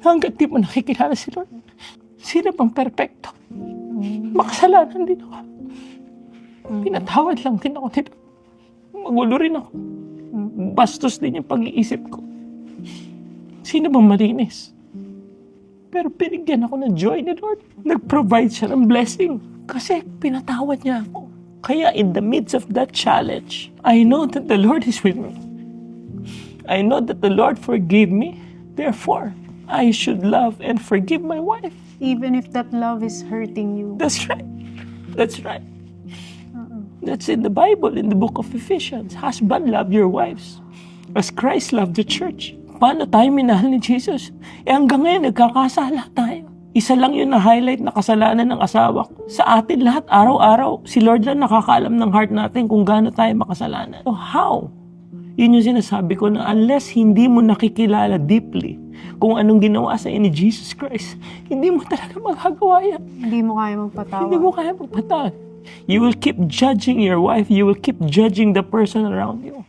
Hanggat di mo nakikilala si Lord, sino bang perpekto? Makasalanan din ako. Pinatawad lang din ako nito. Magulo rin ako. Bastos din yung pag-iisip ko. Sino bang malinis? Pero binigyan ako ng joy ni Lord. Nag-provide siya ng blessing. Kasi pinatawad niya ako. Kaya in the midst of that challenge, I know that the Lord is with me. I know that the Lord forgave me. Therefore, I should love and forgive my wife. Even if that love is hurting you. That's right. That's right. That's in the Bible, in the book of Ephesians. Husband, love your wives as Christ loved the church. Paano tayo minahal ni Jesus? Hanggang ngayon, nagkakasala tayo. Isa lang yun na highlight na kasalanan ng asawa ko. Sa atin lahat, araw-araw, si Lord lang nakakaalam ng heart natin kung gaano tayo makasalanan. So how? Yun yung sinasabi ko na unless hindi mo nakikilala deeply kung anong ginawa sa ni Jesus Christ, hindi mo talaga magagawa yan. Hindi mo kaya magpatawad. Hindi mo kaya magpatawad. You will keep judging your wife. You will keep judging the person around you.